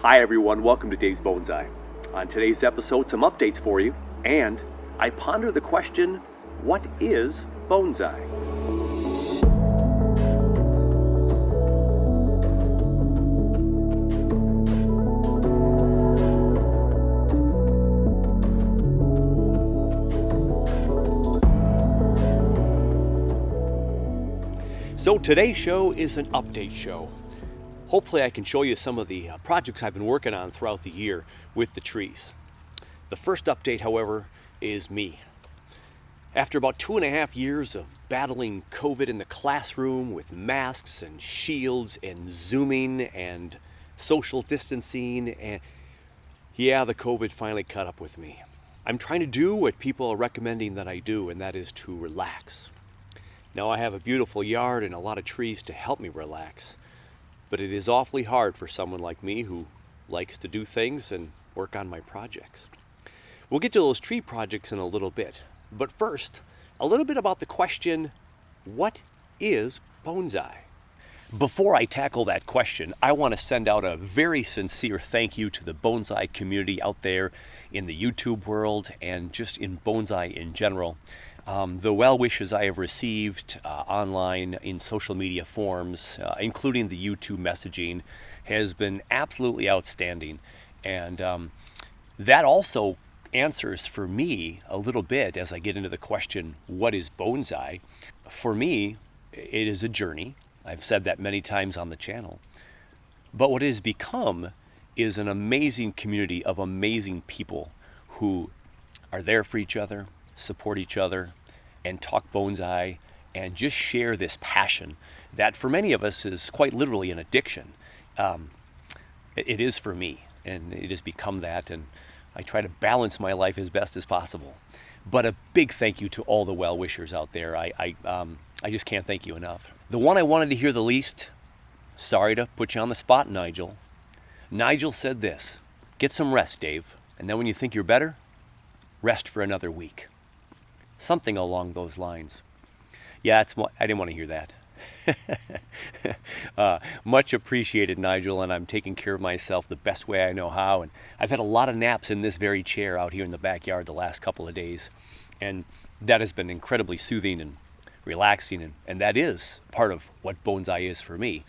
Hi everyone, welcome to Dave's Bonsai. On today's episode, some updates for you, and I ponder the question, what is bonsai? So today's show is an update show. Hopefully I can show you some of the projects I've been working on throughout the year with the trees. The first update, however, is me. After about 2.5 years of battling COVID in the classroom with masks and shields and Zooming and social distancing, and the COVID finally caught up with me. I'm trying to do what people are recommending that I do, and that is to relax. Now I have a beautiful yard and a lot of trees to help me relax, but it is awfully hard for someone like me who likes to do things and work on my projects. We'll get to those tree projects in a little bit, but first, a little bit about the question, what is bonsai? Before I tackle that question, I want to send out a very sincere thank you to the bonsai community out there in the YouTube world and just in bonsai in general. The well wishes I have received online in social media forms, including the YouTube messaging, has been absolutely outstanding. And that also answers for me a little bit as I get into the question, what is bonsai? For me, it is a journey. I've said that many times on the channel. But what it has become is an amazing community of amazing people who are there for each other, support each other, and talk bonsai, and just share this passion that for many of us is quite literally an addiction. It is for me, and it has become that, and I try to balance my life as best as possible. But a big thank you to all the well-wishers out there. I just can't thank you enough. The one I wanted to hear the least, sorry to put you on the spot, Nigel. Nigel said this, get some rest, Dave, and then when you think you're better, rest for another week. Something along those lines. Yeah, I didn't want to hear that. Much appreciated, Nigel, and I'm taking care of myself the best way I know how. And I've had a lot of naps in this very chair out here in the backyard the last couple of days. And that has been incredibly soothing and relaxing. And that is part of what bonsai is for me.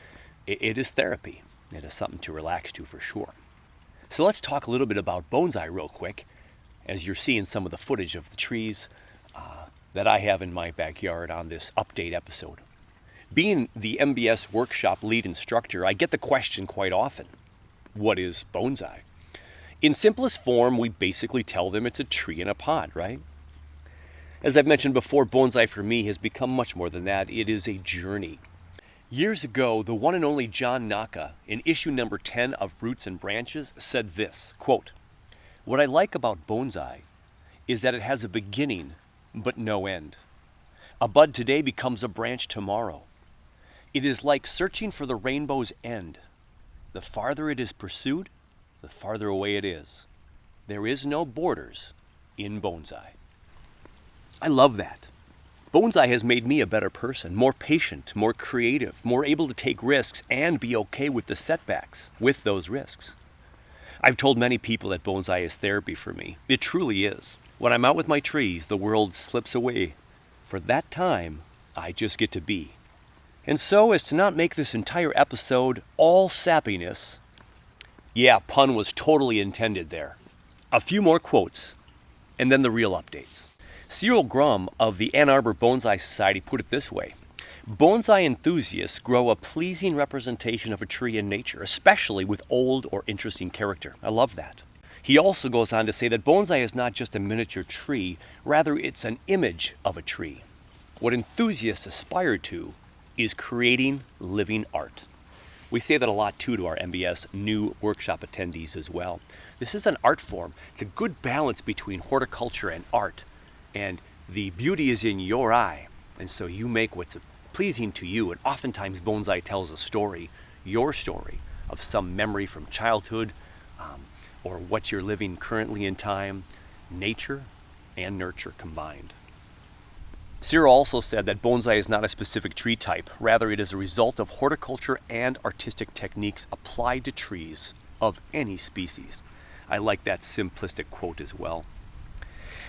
It is therapy. It is something to relax to for sure. So let's talk a little bit about bonsai real quick, as you're seeing some of the footage of the trees that I have in my backyard on this update episode. Being the MBS workshop lead instructor, I get the question quite often, what is bonsai? In simplest form, we basically tell them it's a tree in a pot, right? As I've mentioned before, bonsai for me has become much more than that. It is a journey. Years ago, the one and only John Naka, in issue number 10 of Roots and Branches, said this, quote, "What I like about bonsai is that it has a beginning but no end. A bud today becomes a branch tomorrow. It is like searching for the rainbow's end. The farther it is pursued, the farther away it is. There is no borders in bonsai." I love that. Bonsai has made me a better person, more patient, more creative, more able to take risks and be okay with the setbacks, with those risks. I've told many people that bonsai is therapy for me. It truly is. When I'm out with my trees, the world slips away. For that time, I just get to be. And so, as to not make this entire episode all sappiness, pun was totally intended there. A few more quotes, and then the real updates. Cyril Grum of the Ann Arbor Bonsai Society put it this way, "Bonsai enthusiasts grow a pleasing representation of a tree in nature, especially with old or interesting character." I love that. He also goes on to say that bonsai is not just a miniature tree, rather it's an image of a tree. What enthusiasts aspire to is creating living art. We say that a lot too to our MBS new workshop attendees as well. This is an art form. It's a good balance between horticulture and art, and the beauty is in your eye, and so you make what's pleasing to you, and oftentimes bonsai tells a story, your story, of some memory from childhood, or what you're living currently in time, nature and nurture combined. Cyril also said that bonsai is not a specific tree type. Rather, it is a result of horticulture and artistic techniques applied to trees of any species. I like that simplistic quote as well.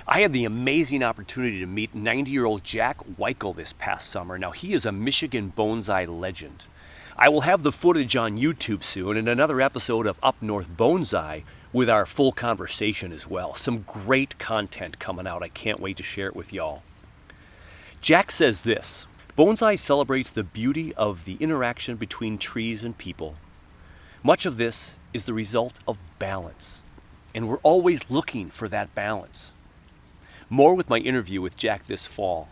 I had the amazing opportunity to meet 90-year-old Jack Weichel this past summer. Now, he is a Michigan bonsai legend. I will have the footage on YouTube soon and another episode of Up North Bonsai with our full conversation as well. Some great content coming out. I can't wait to share it with y'all. Jack says this: bonsai celebrates the beauty of the interaction between trees and people. Much of this is the result of balance, and we're always looking for that balance. More with my interview with Jack this fall.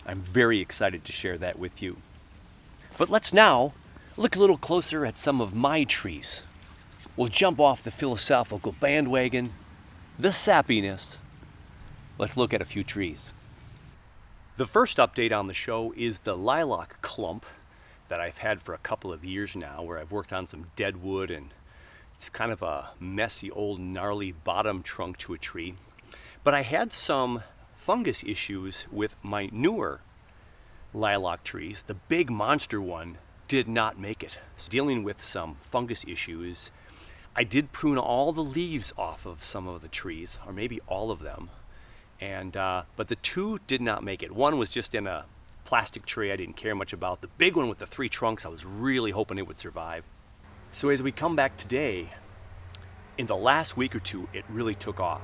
I'm very excited to share that with you. But let's now look a little closer at some of my trees. We'll jump off the philosophical bandwagon, the sappiness. Let's look at a few trees. The first update on the show is the lilac clump that I've had for a couple of years now, where I've worked on some dead wood, and it's kind of a messy old gnarly bottom trunk to a tree. But I had some fungus issues with my newer lilac trees. The big monster one did not make it. It's dealing with some fungus issues. I did prune all the leaves off of some of the trees, or maybe all of them, and but the two did not make it. One was just in a plastic tray I didn't care much about. The big one with the 3 trunks, I was really hoping it would survive. So as we come back today, in the last week or two, it really took off.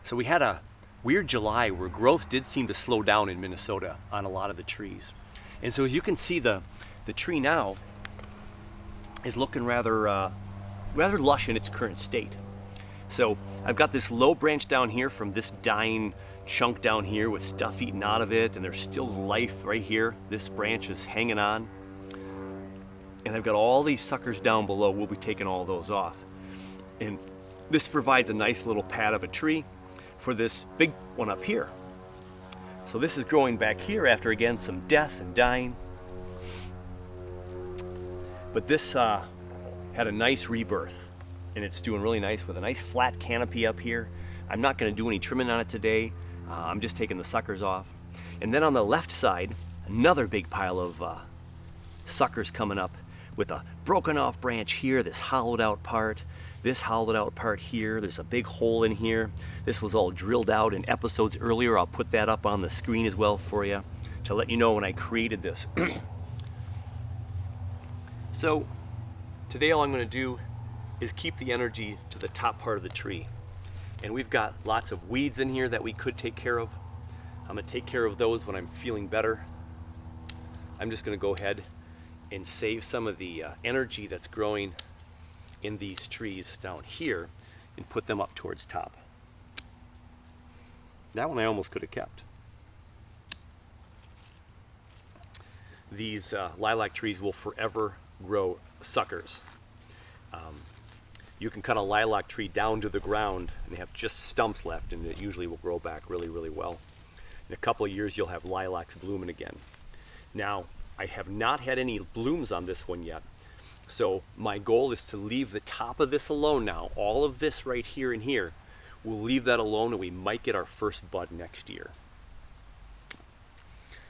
So we had a weird July where growth did seem to slow down in Minnesota on a lot of the trees. And so as you can see, the tree now is looking rather lush in its current state. So I've got this low branch down here from this dying chunk down here with stuff eaten out of it, and there's still life right here. This branch is hanging on. And I've got all these suckers down below. We'll be taking all those off. And this provides a nice little pad of a tree for this big one up here. So this is growing back here after, again, some death and dying. But this had a nice rebirth, and it's doing really nice with a nice flat canopy up here. I'm not going to do any trimming on it today. I'm just taking the suckers off. And then on the left side, another big pile of suckers coming up with a broken off branch here, this hollowed out part, this hollowed out part here. There's a big hole in here. This was all drilled out in episodes earlier. I'll put that up on the screen as well for you to let you know when I created this. So today all I'm going to do is keep the energy to the top part of the tree. And we've got lots of weeds in here that we could take care of. I'm going to take care of those when I'm feeling better. I'm just going to go ahead and save some of the energy that's growing in these trees down here and put them up towards top. That one I almost could have kept. These lilac trees will forever grow suckers. You can cut a lilac tree down to the ground and have just stumps left, and it usually will grow back really, really well. In a couple of years, you'll have lilacs blooming again. Now, I have not had any blooms on this one yet, so my goal is to leave the top of this alone now. All of this right here and here, we'll leave that alone, and we might get our first bud next year.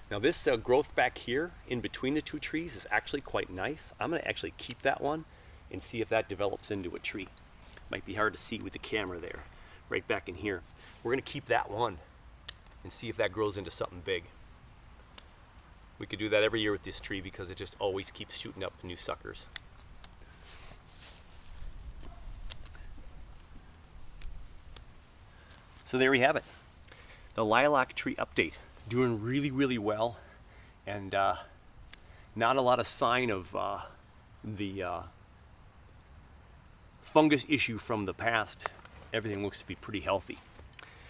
Now this growth back here in between the two trees is actually quite nice. I'm going to actually keep that one and see if that develops into a tree. Might be hard to see with the camera there, right back in here. We're going to keep that one and see if that grows into something big. We could do that every year with this tree because it just always keeps shooting up new suckers. So there we have it. The lilac tree update. Doing really, really well, and not a lot of sign of the fungus issue from the past. Everything looks to be pretty healthy.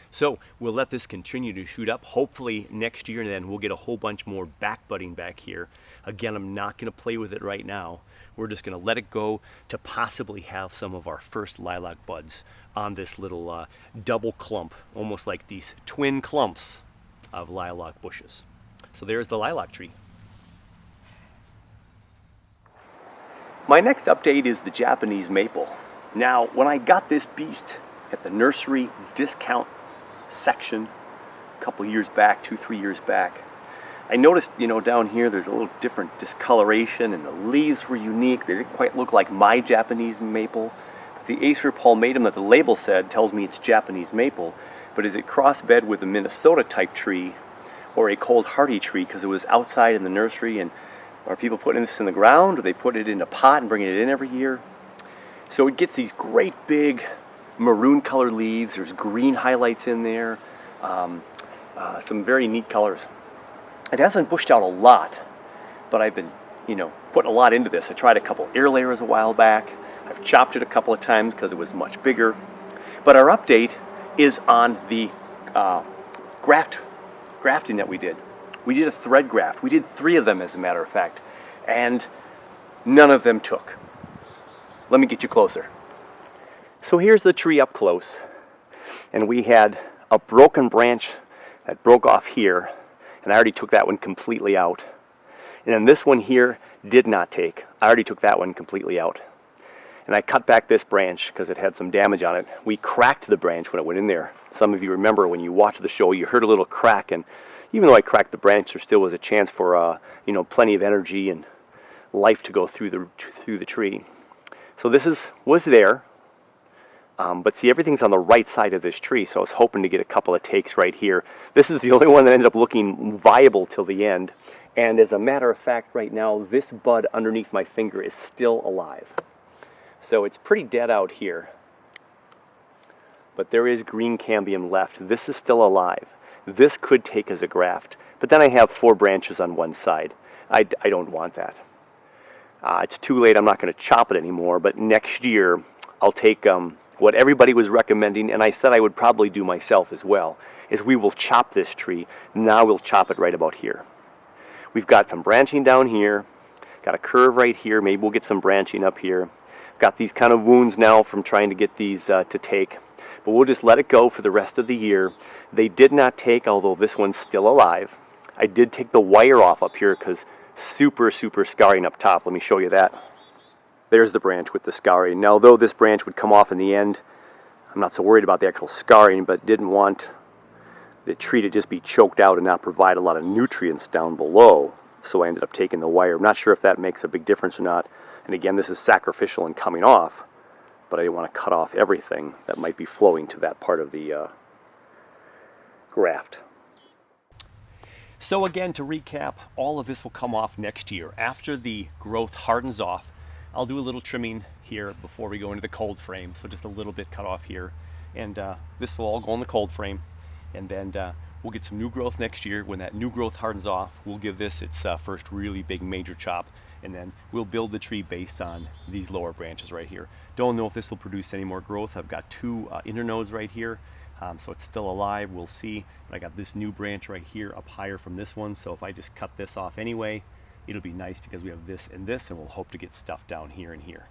So we'll let this continue to shoot up. Hopefully next year, and then we'll get a whole bunch more back budding back here. Again, I'm not going to play with it right now. We're just going to let it go to possibly have some of our first lilac buds on this little double clump, almost like these twin clumps of lilac bushes. So there's the lilac tree. My next update is the Japanese maple. Now, when I got this beast at the nursery discount section a couple years back, 2-3 years back, I noticed, down here there's a little different discoloration, and the leaves were unique. They didn't quite look like my Japanese maple. The Acer palmatum that the label said tells me it's Japanese maple, but is it crossbred with a Minnesota type tree or a cold hardy tree because it was outside in the nursery? And are people putting this in the ground, or they put it in a pot and bringing it in every year? So it gets these great big maroon colored leaves. There's green highlights in there, some very neat colors. It hasn't bushed out a lot, but I've been, putting a lot into this. I tried a couple air layers a while back. I've chopped it a couple of times because it was much bigger. But our update is on the grafting that we did. We did a thread graft. We did 3 of them, as a matter of fact, and none of them took. Let me get you closer. So here's the tree up close, and we had a broken branch that broke off here, and I already took that one completely out. And then this one here did not take. I already took that one completely out. And I cut back this branch because it had some damage on it. We cracked the branch when it went in there. Some of you remember when you watched the show, you heard a little crack, and even though I cracked the branch, there still was a chance for plenty of energy and life to go through the tree. So this was there, but see, everything's on the right side of this tree, so I was hoping to get a couple of takes right here. This is the only one that ended up looking viable till the end, and as a matter of fact, right now, this bud underneath my finger is still alive. So it's pretty dead out here, but there is green cambium left. This is still alive. This could take as a graft, but then I have 4 branches on one side. I don't want that. It's too late. I'm not going to chop it anymore, but next year I'll take what everybody was recommending, and I said I would probably do myself as well, is we will chop this tree. Now we'll chop it right about here. We've got some branching down here, got a curve right here. Maybe we'll get some branching up here. Got these kind of wounds now from trying to get these to take, but we'll just let it go for the rest of the year. They did not take, although this one's still alive. I did take the wire off up here because super scarring up top. Let me show you that. There's the branch with the scarring. Now, though this branch would come off in the end, I'm not so worried about the actual scarring, but didn't want the tree to just be choked out and not provide a lot of nutrients down below. So I ended up taking the wire. I'm not sure if that makes a big difference or not. And again, this is sacrificial and coming off, but I didn't want to cut off everything that might be flowing to that part of the graft. So again, to recap, all of this will come off next year. After the growth hardens off, I'll do a little trimming here before we go into the cold frame. So just a little bit cut off here. And this will all go in the cold frame. And then we'll get some new growth next year. When that new growth hardens off, we'll give this its first really big major chop. And then we'll build the tree based on these lower branches right here. Don't know if this will produce any more growth. I've got 2 internodes right here. So it's still alive, we'll see. I got this new branch right here up higher from this one, so if I just cut this off anyway, it'll be nice because we have this, and we'll hope to get stuff down here and here.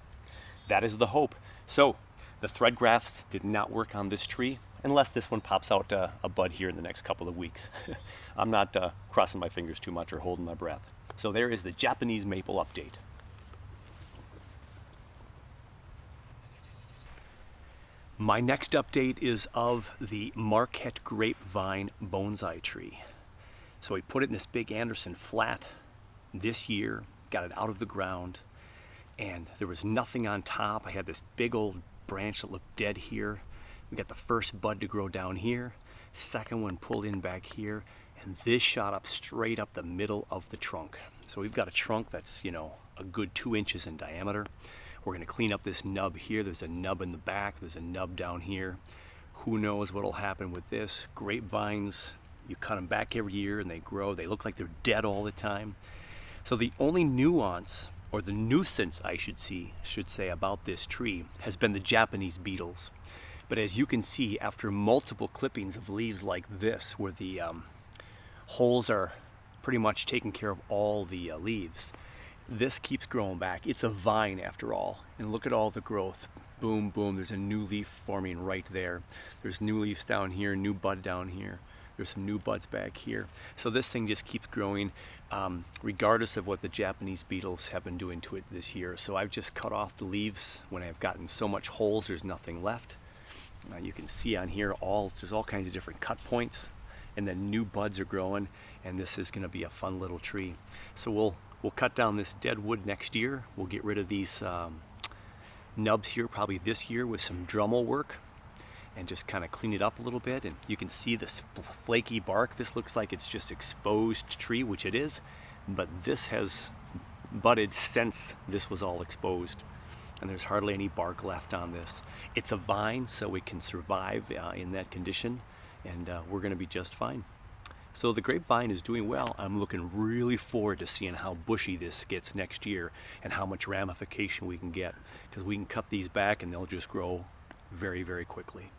That is the hope. So the thread grafts did not work on this tree, unless this one pops out a bud here in the next couple of weeks. I'm not crossing my fingers too much or holding my breath. So there is the Japanese maple update. My next update is of the Marquette grapevine bonsai tree. So we put it in this big Anderson flat this year, got it out of the ground, and there was nothing on top. I had this big old branch that looked dead here. We got the first bud to grow down here, second one pulled in back here, and this shot up straight up the middle of the trunk. So we've got a trunk that's, a good 2 inches in diameter. We're going to clean up this nub here. There's a nub in the back. There's a nub down here. Who knows what will happen with this. Grapevines, you cut them back every year and they grow. They look like they're dead all the time. So the only nuance, or the nuisance I should say about this tree, has been the Japanese beetles. But as you can see, after multiple clippings of leaves like this, where the holes are pretty much taking care of all the leaves, this keeps growing back. It's a vine after all. And look at all the growth. Boom, boom. There's a new leaf forming right there. There's new leaves down here, new bud down here. There's some new buds back here. So this thing just keeps growing regardless of what the Japanese beetles have been doing to it this year. So I've just cut off the leaves when I've gotten so much holes there's nothing left. You can see on here there's all kinds of different cut points, and then new buds are growing, and this is going to be a fun little tree. So we'll cut down this dead wood next year. We'll get rid of these nubs here probably this year with some Dremel work and just kind of clean it up a little bit. And you can see this flaky bark. This looks like it's just exposed tree, which it is, but this has budded since this was all exposed. And there's hardly any bark left on this. It's a vine, so it can survive in that condition, and we're gonna be just fine. So the grapevine is doing well. I'm looking really forward to seeing how bushy this gets next year and how much ramification we can get, because we can cut these back and they'll just grow very, very quickly.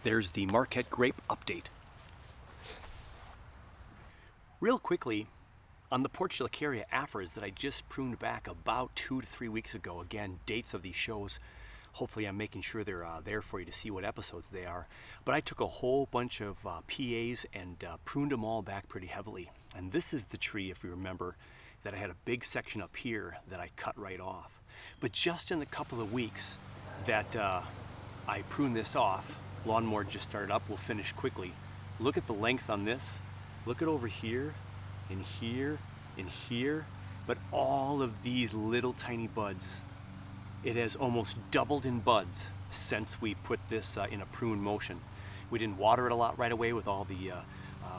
There's the Marquette grape update. Real quickly, on the Portulacaria afras that I just pruned back about 2 to 3 weeks ago, again, dates of these shows, hopefully I'm making sure they're there for you to see what episodes they are. But I took a whole bunch of PAs and pruned them all back pretty heavily. And this is the tree, if you remember, that I had a big section up here that I cut right off. But just in the couple of weeks that I pruned this off, lawnmower just started up, we'll finish quickly. Look at the length on this. Look at over here, and here, and here. But all of these little tiny buds, it has almost doubled in buds since we put this in a prune motion. We didn't water it a lot right away with all the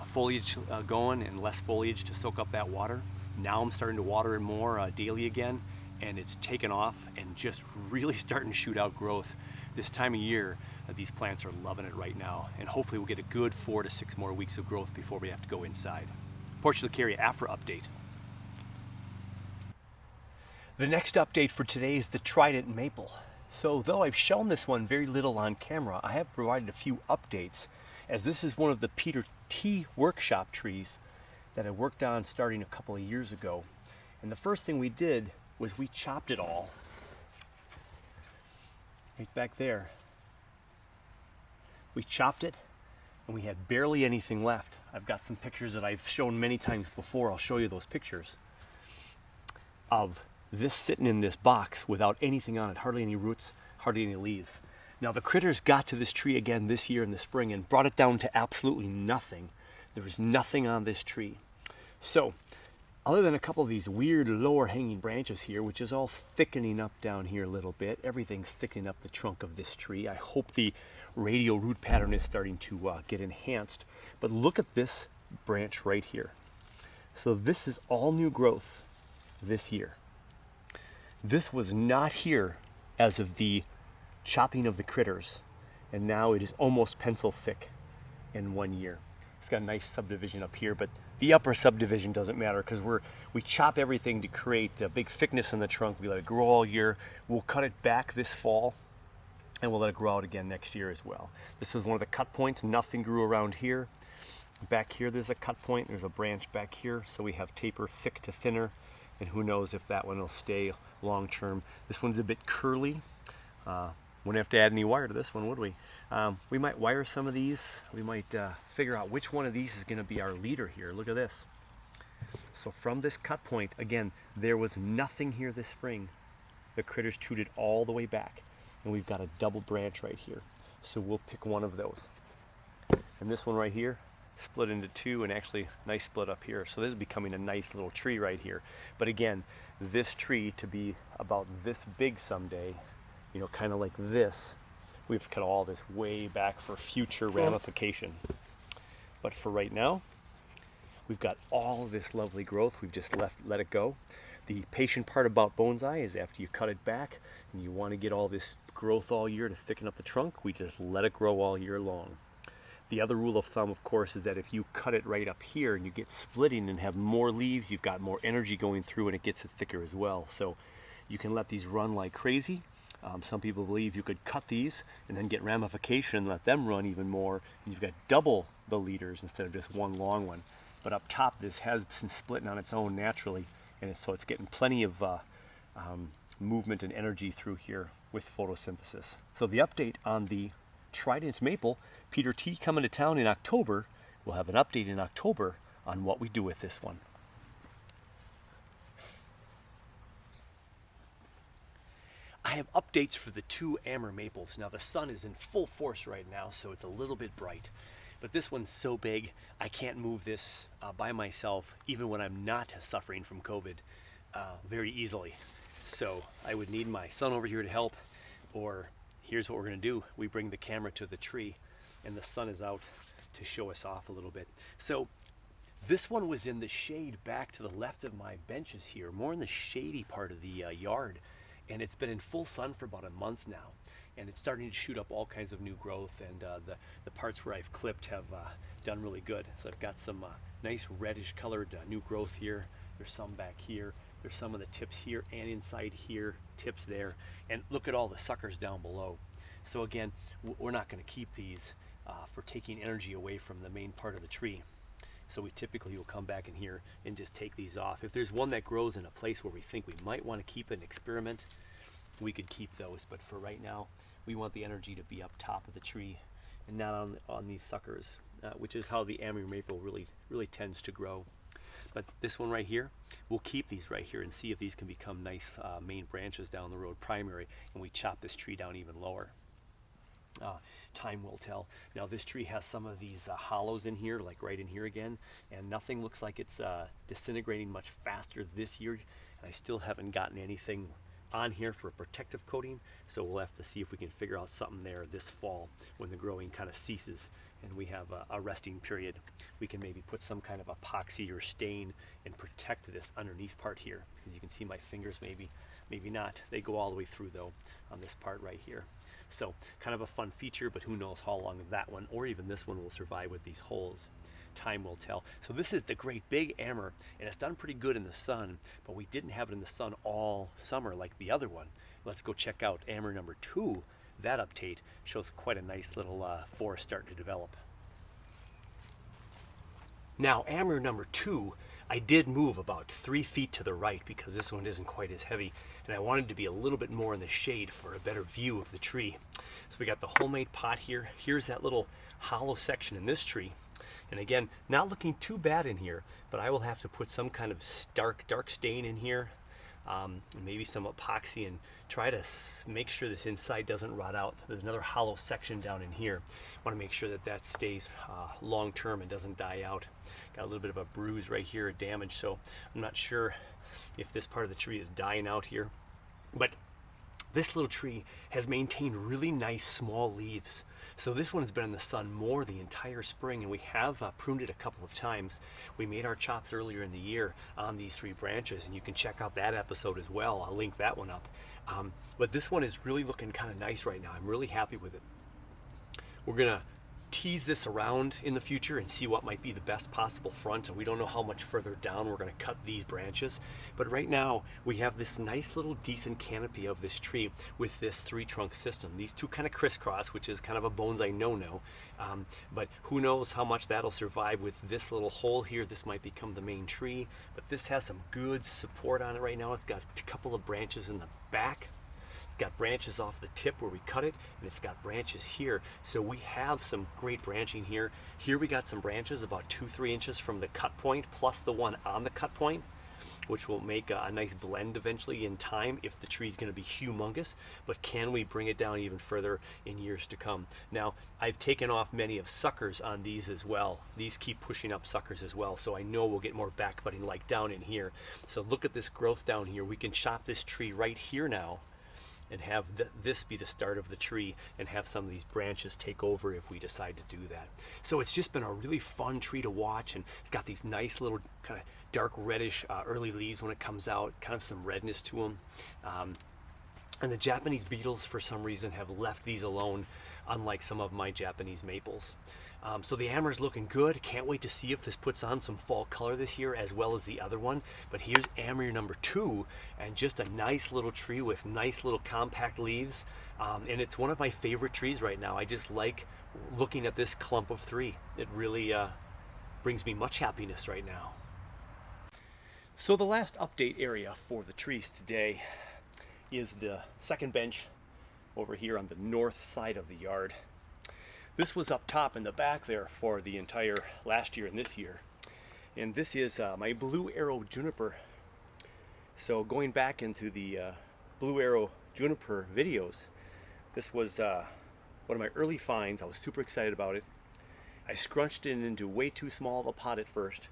foliage going and less foliage to soak up that water. Now I'm starting to water it more daily again, and it's taken off and just really starting to shoot out growth. This time of year, these plants are loving it right now, and hopefully we'll get a good 4 to 6 more weeks of growth before we have to go inside. Portulacaria afra update. The next update for today is the Trident Maple. So though I've shown this one very little on camera, I have provided a few updates, as this is one of the Peter T workshop trees that I worked on starting a couple of years ago. And the first thing we did was we chopped it all. Right back there. We chopped it and we had barely anything left. I've got some pictures that I've shown many times before. I'll show you those pictures of this sitting in this box without anything on it, hardly any roots, hardly any leaves. Now the critters got to this tree again this year in the spring and brought it down to absolutely nothing. There was nothing on this tree. So, other than a couple of these weird lower hanging branches here, which is all thickening up down here a little bit, everything's thickening up the trunk of this tree. I hope the radial root pattern is starting to get enhanced. But look at this branch right here. So this is all new growth this year. This was not here as of the chopping of the critters, and now it is almost pencil thick in 1 year. It's got a nice subdivision up here, but the upper subdivision doesn't matter because we chop everything to create a big thickness in the trunk. We let it grow all year. We'll cut it back this fall, and we'll let it grow out again next year as well. This is one of the cut points. Nothing grew around here. Back here there's a cut point. There's a branch back here, so we have taper thick to thinner, and who knows if that one will stay long term. This one's a bit curly. Wouldn't have to add any wire to this one, would we? We might wire some of these. We might figure out which one of these is going to be our leader here. Look at this. So from this cut point, again, there was nothing here this spring. The critters chewed it all the way back, and we've got a double branch right here. So we'll pick one of those. And this one right here, split into two, and actually nice split up here. So this is becoming a nice little tree right here. But again, this tree to be about this big someday, you know, kind of like this, we've cut all this way back for future ramification. But for right now, we've got all of this lovely growth. We've just let it go. The patient part about bonsai is after you cut it back and you want to get all this growth all year to thicken up the trunk, we just let it grow all year long. The other rule of thumb, of course, is that if you cut it right up here and you get splitting and have more leaves, you've got more energy going through and it gets it thicker as well. So you can let these run like crazy. Some people believe you could cut these and then get ramification and let them run even more. And you've got double the leaders instead of just one long one. But up top, this has been splitting on its own naturally, and so it's getting plenty of movement and energy through here with photosynthesis. So the update on the Trident Maple, Peter T coming to town in October. We'll have an update in October on what we do with this one. I have updates for the two Amur maples. Now the sun is in full force right now, so it's a little bit bright. But this one's so big, I can't move this by myself, even when I'm not suffering from COVID, very easily. So I would need my son over here to help, Or here's what we're going to do. We bring the camera to the tree and the sun is out to show us off a little bit. So this one was in the shade back to the left of my benches here, more in the shady part of the yard. And it's been in full sun for about a month now. And it's starting to shoot up all kinds of new growth, and the parts where I've clipped have done really good. So I've got some nice reddish colored new growth here. There's some back here. There's some of the tips here and inside here, tips there. And look at all the suckers down below. So again, we're not going to keep these for taking energy away from the main part of the tree. So we typically will come back in here and just take these off. If there's one that grows in a place where we think we might want to keep an experiment, we could keep those. But for right now, we want the energy to be up top of the tree and not on these suckers, which is how the Amory maple really tends to grow. But this one right here, we'll keep these right here and see if these can become nice main branches down the road, primary, and we chop this tree down even lower. Time will tell. Now this tree has some of these hollows in here, like right in here again, and nothing looks like it's disintegrating much faster this year. And I still haven't gotten anything on here for a protective coating, so we'll have to see if we can figure out something there this fall when the growing kind of ceases and we have a resting period. We can maybe put some kind of epoxy or stain and protect this underneath part here. As you can see, my fingers maybe not. They go all the way through though on this part right here. So kind of a fun feature, but who knows how long that one or even this one will survive with these holes. Time will tell. So this is the great big Amber, and it's done pretty good in the sun, but we didn't have it in the sun all summer like the other one. Let's go check out Amber number 2. That update shows quite a nice little forest starting to develop. Now Amber number 2, I did move about 3 feet to the right because this one isn't quite as heavy, and I wanted to be a little bit more in the shade for a better view of the tree. So we got the homemade pot here. Here's that little hollow section in this tree. And again, not looking too bad in here, but I will have to put some kind of dark stain in here, and maybe some epoxy, and try to make sure this inside doesn't rot out. There's another hollow section down in here. I want to make sure that that stays long term and doesn't die out. Got a little bit of a bruise right here, a damage, so I'm not sure if this part of the tree is dying out here. But this little tree has maintained really nice small leaves. So this one has been in the sun more the entire spring, and we have pruned it a couple of times. We made our chops earlier in the year on these 3 branches, and you can check out that episode as well. I'll link that one up. But this one is really looking kind of nice right now. I'm really happy with it. We're gonna tease this around in the future and see what might be the best possible front, and we don't know how much further down we're going to cut these branches, but right now we have this nice little decent canopy of this tree with this 3-trunk system. These 2 kind of crisscross, which is kind of a bonsai no-no, but who knows how much that'll survive with this little hole here. This might become the main tree, but this has some good support on it right now. It's got a couple of branches in the back. It's got branches off the tip where we cut it, and it's got branches here. So we have some great branching here. Here we got some branches about 2-3 inches from the cut point, plus the one on the cut point, which will make a nice blend eventually in time if the tree's going to be humongous. But can we bring it down even further in years to come? Now, I've taken off many of suckers on these as well. These keep pushing up suckers as well, so I know we'll get more back budding like down in here. So look at this growth down here. We can chop this tree right here now and have this be the start of the tree and have some of these branches take over if we decide to do that. So it's just been a really fun tree to watch, and it's got these nice little kind of dark reddish early leaves when it comes out, kind of some redness to them. And the Japanese beetles for some reason have left these alone, unlike some of my Japanese maples. So the Amber's looking good. Can't wait to see if this puts on some fall color this year as well as the other one. But here's Amber number 2, and just a nice little tree with nice little compact leaves. And it's one of my favorite trees right now. I just like looking at this clump of 3. It really brings me much happiness right now. So the last update area for the trees today is the second bench over here on the north side of the yard. This was up top in the back there for the entire last year and this year. And this is my Blue Arrow juniper. So going back into the Blue Arrow juniper videos, this was one of my early finds. I was super excited about it. I scrunched it into way too small of a pot at first,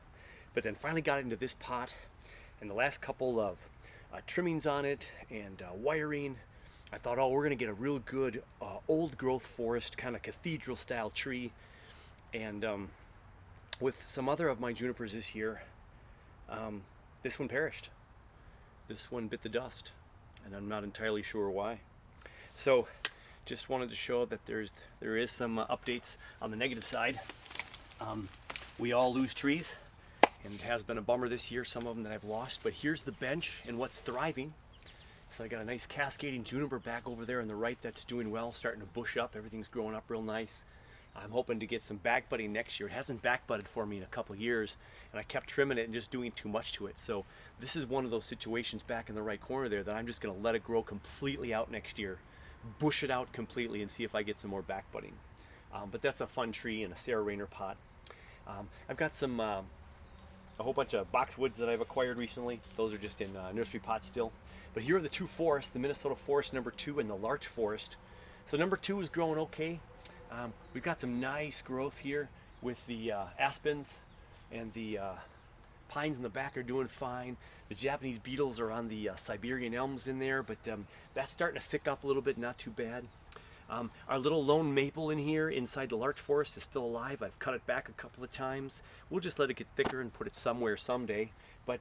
but then finally got it into this pot, and the last couple of trimmings on it and wiring, I thought, oh, we're gonna get a real good old growth forest, kind of cathedral style tree. And with some other of my junipers this year, this one perished. This one bit the dust, and I'm not entirely sure why. So just wanted to show that there is some updates on the negative side. We all lose trees, and it has been a bummer this year, some of them that I've lost, but here's the bench and what's thriving. So I got a nice cascading juniper back over there on the right that's doing well, starting to bush up. Everything's growing up real nice. I'm hoping to get some back budding next year. It hasn't back budded for me in a couple years, and I kept trimming it and just doing too much to it. So this is one of those situations back in the right corner there that I'm just gonna let it grow completely out next year, bush it out completely, and see if I get some more back budding. But that's a fun tree in a Sarah Rayner pot. I've got some a whole bunch of boxwoods that I've acquired recently. Those are just in nursery pots still. But here are the two forests, the Minnesota forest number 2 and the larch forest. So number 2 is growing okay. We've got some nice growth here with the aspens, and the pines in the back are doing fine. The Japanese beetles are on the Siberian elms in there, but that's starting to thick up a little bit, not too bad. Our little lone maple in here inside the larch forest is still alive. I've cut it back a couple of times. We'll just let it get thicker and put it somewhere someday. But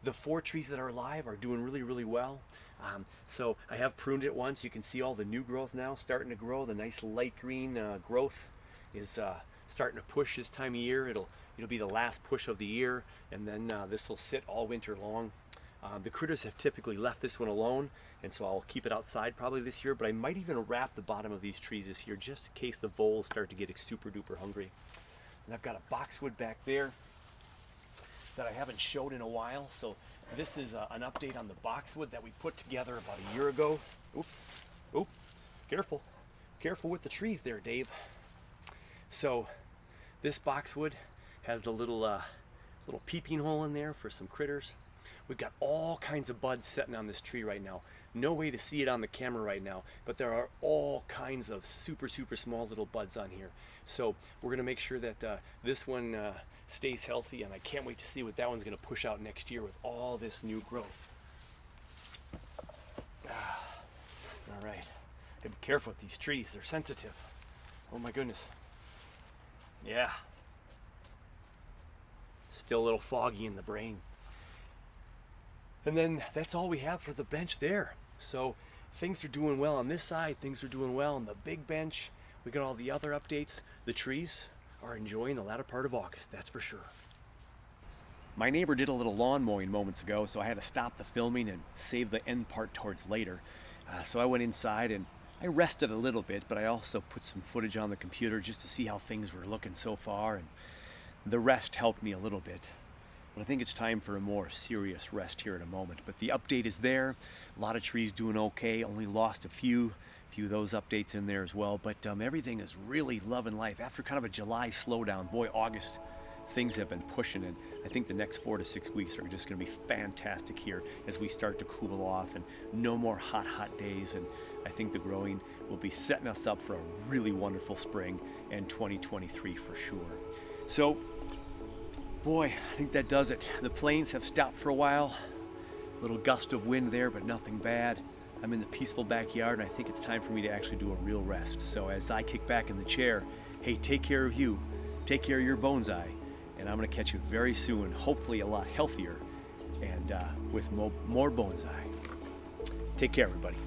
the 4 trees that are alive are doing really, really well. So I have pruned it once. You can see all the new growth now starting to grow. The nice light green growth is starting to push this time of year. It'll be the last push of the year, and then this will sit all winter long. The critters have typically left this one alone, and so I'll keep it outside probably this year, but I might even wrap the bottom of these trees this year just in case the voles start to get super duper hungry. And I've got a boxwood back there that I haven't showed in a while. So this is an update on the boxwood that we put together about a year ago. Oops, oops, careful. Careful with the trees there, Dave. So this boxwood has the little peeping hole in there for some critters. We've got all kinds of buds sitting on this tree right now. No way to see it on the camera right now, but there are all kinds of super small little buds on here. So we're gonna make sure that this one stays healthy, and I can't wait to see what that one's gonna push out next year with all this new growth. All right, gotta be careful with these trees, they're sensitive. Oh my goodness. Yeah. Still a little foggy in the brain. And then that's all we have for the bench there. So things are doing well on this side, things are doing well on the big bench. We got all the other updates. The trees are enjoying the latter part of August, that's for sure. My neighbor did a little lawn mowing moments ago, so I had to stop the filming and save the end part towards later. So I went inside and I rested a little bit, but I also put some footage on the computer just to see how things were looking so far, and the rest helped me a little bit. But I think it's time for a more serious rest here in a moment. But the update is there. A lot of trees doing okay. Only lost a few of those updates in there as well. But everything is really loving life. After kind of a July slowdown, boy, August, things have been pushing. And I think the next 4 to 6 weeks are just going to be fantastic here as we start to cool off and no more hot days. And I think the growing will be setting us up for a really wonderful spring and 2023 for sure. So, boy, I think that does it. The planes have stopped for a while. A little gust of wind there, but nothing bad. I'm in the peaceful backyard, and I think it's time for me to actually do a real rest. So as I kick back in the chair, hey, take care of you. Take care of your bonsai. And I'm going to catch you very soon, hopefully a lot healthier, and with more bonsai. Take care, everybody.